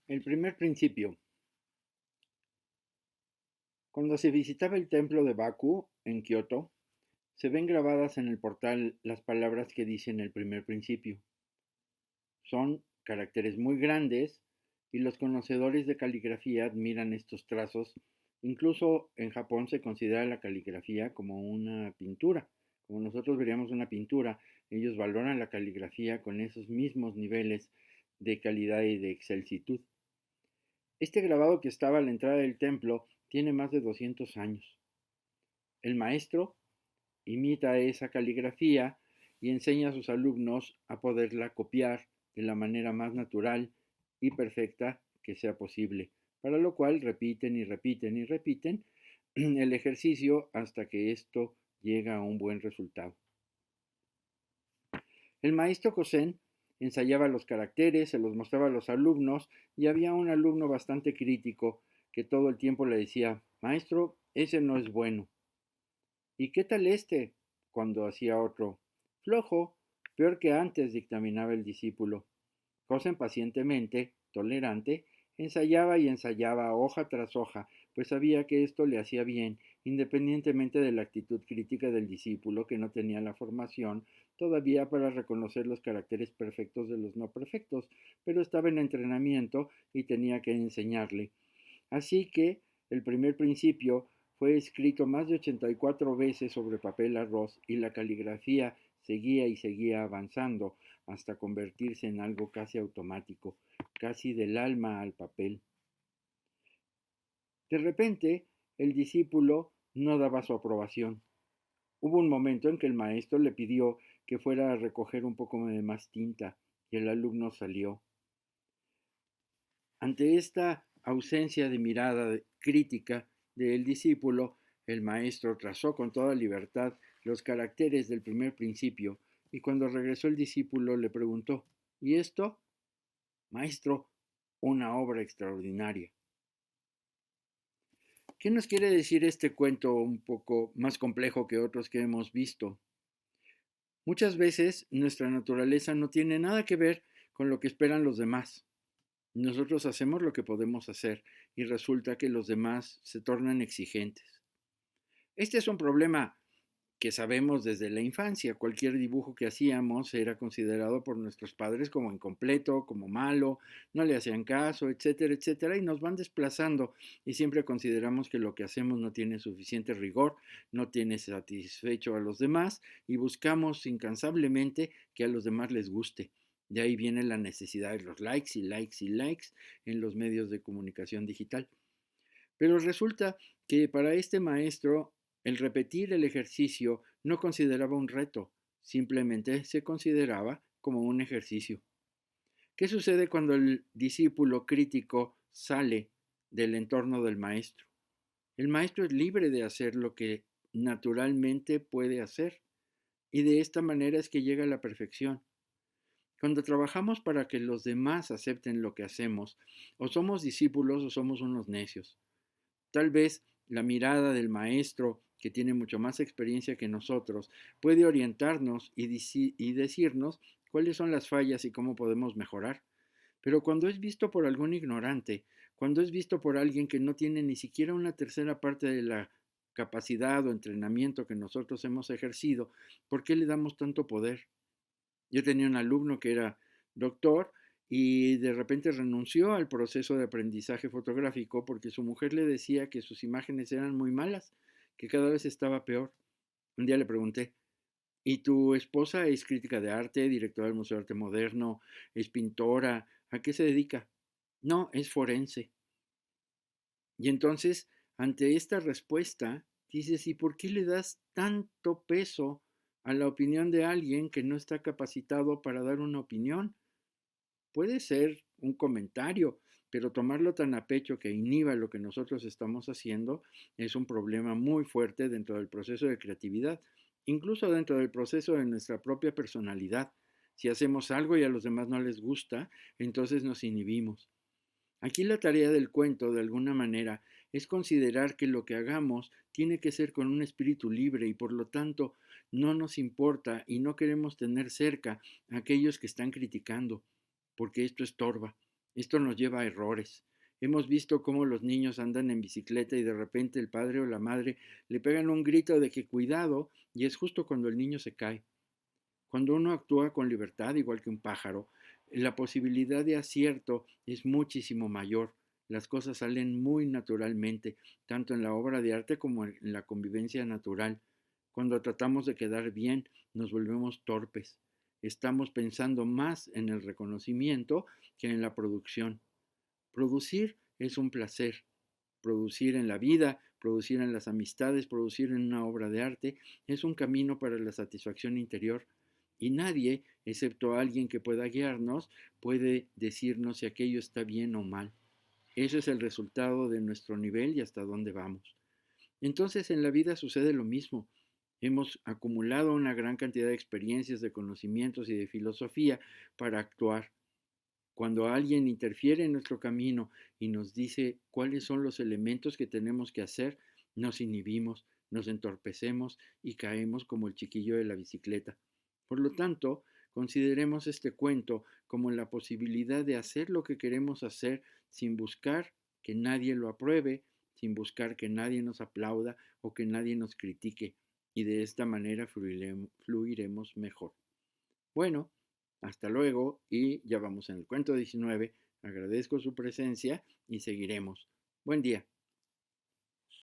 El primer principio. Cuando se visitaba el templo de Baku, en Kioto, se ven grabadas en el portal las palabras que dicen el primer principio. Son caracteres muy grandes y los conocedores de caligrafía admiran estos trazos. Incluso en Japón se considera la caligrafía como una pintura. Como nosotros veríamos una pintura, ellos valoran la caligrafía con esos mismos niveles de calidad y de excelsitud. Este grabado que estaba a la entrada del templo tiene más de 200 años. El maestro imita esa caligrafía y enseña a sus alumnos a poderla copiar de la manera más natural y perfecta que sea posible, para lo cual repiten y repiten y repiten el ejercicio hasta que esto llega a un buen resultado. El maestro Kosen ensayaba los caracteres, se los mostraba a los alumnos y había un alumno bastante crítico que todo el tiempo le decía, maestro, ese no es bueno. ¿Y qué tal este? Cuando hacía otro, flojo, peor que antes, dictaminaba el discípulo. Kosen pacientemente, tolerante, ensayaba y ensayaba hoja tras hoja, pues sabía que esto le hacía bien, independientemente de la actitud crítica del discípulo que no tenía la formación todavía para reconocer los caracteres perfectos de los no perfectos, pero estaba en entrenamiento y tenía que enseñarle. Así que el primer principio fue escrito más de 84 veces sobre papel arroz y la caligrafía seguía y seguía avanzando hasta convertirse en algo casi automático, casi del alma al papel. De repente, el discípulo no daba su aprobación. Hubo un momento en que el maestro le pidió que fuera a recoger un poco de más tinta y el alumno salió. Ante esta ausencia de mirada crítica del discípulo, el maestro trazó con toda libertad los caracteres del primer principio y cuando regresó el discípulo le preguntó, ¿y esto? Maestro, una obra extraordinaria. ¿Qué nos quiere decir este cuento un poco más complejo que otros que hemos visto? Muchas veces nuestra naturaleza no tiene nada que ver con lo que esperan los demás. Nosotros hacemos lo que podemos hacer y resulta que los demás se tornan exigentes. Este es un problema que sabemos desde la infancia. Cualquier dibujo que hacíamos era considerado por nuestros padres como incompleto, como malo, no le hacían caso, etcétera, etcétera, y nos van desplazando y siempre consideramos que lo que hacemos no tiene suficiente rigor, no tiene satisfecho a los demás y buscamos incansablemente que a los demás les guste. De ahí viene la necesidad de los likes y likes y likes en los medios de comunicación digital. Pero resulta que para este maestro el repetir el ejercicio no consideraba un reto, simplemente se consideraba como un ejercicio. ¿Qué sucede cuando el discípulo crítico sale del entorno del maestro? El maestro es libre de hacer lo que naturalmente puede hacer y de esta manera es que llega a la perfección. Cuando trabajamos para que los demás acepten lo que hacemos, o somos discípulos o somos unos necios. Tal vez la mirada del maestro, que tiene mucho más experiencia que nosotros, puede orientarnos y decirnos cuáles son las fallas y cómo podemos mejorar. Pero cuando es visto por algún ignorante, cuando es visto por alguien que no tiene ni siquiera una tercera parte de la capacidad o entrenamiento que nosotros hemos ejercido, ¿por qué le damos tanto poder? Yo tenía un alumno que era doctor y de repente renunció al proceso de aprendizaje fotográfico porque su mujer le decía que sus imágenes eran muy malas, que cada vez estaba peor. Un día le pregunté, ¿y tu esposa es crítica de arte, directora del Museo de Arte Moderno, es pintora? ¿A qué se dedica? No, es forense. Y entonces, ante esta respuesta, dices, ¿y por qué le das tanto peso a la opinión de alguien que no está capacitado para dar una opinión? Puede ser un comentario, pero tomarlo tan a pecho que inhiba lo que nosotros estamos haciendo es un problema muy fuerte dentro del proceso de creatividad, incluso dentro del proceso de nuestra propia personalidad. Si hacemos algo y a los demás no les gusta, entonces nos inhibimos. Aquí la tarea del cuento, de alguna manera, es considerar que lo que hagamos tiene que ser con un espíritu libre y por lo tanto no nos importa y no queremos tener cerca a aquellos que están criticando, porque esto estorba. Esto nos lleva a errores. Hemos visto cómo los niños andan en bicicleta y de repente el padre o la madre le pegan un grito de que cuidado y es justo cuando el niño se cae. Cuando uno actúa con libertad, igual que un pájaro, la posibilidad de acierto es muchísimo mayor. Las cosas salen muy naturalmente, tanto en la obra de arte como en la convivencia natural. Cuando tratamos de quedar bien, nos volvemos torpes. Estamos pensando más en el reconocimiento que en la producción. Producir es un placer. Producir en la vida, producir en las amistades, producir en una obra de arte, es un camino para la satisfacción interior. Y nadie, excepto alguien que pueda guiarnos, puede decirnos si aquello está bien o mal. Ese es el resultado de nuestro nivel y hasta dónde vamos. Entonces en la vida sucede lo mismo. Hemos acumulado una gran cantidad de experiencias, de conocimientos y de filosofía para actuar. Cuando alguien interfiere en nuestro camino y nos dice cuáles son los elementos que tenemos que hacer, nos inhibimos, nos entorpecemos y caemos como el chiquillo de la bicicleta. Por lo tanto, consideremos este cuento como la posibilidad de hacer lo que queremos hacer sin buscar que nadie lo apruebe, sin buscar que nadie nos aplauda o que nadie nos critique, y de esta manera fluiremos mejor. Bueno, hasta luego y ya vamos en el cuento 19. Agradezco su presencia y seguiremos. Buen día.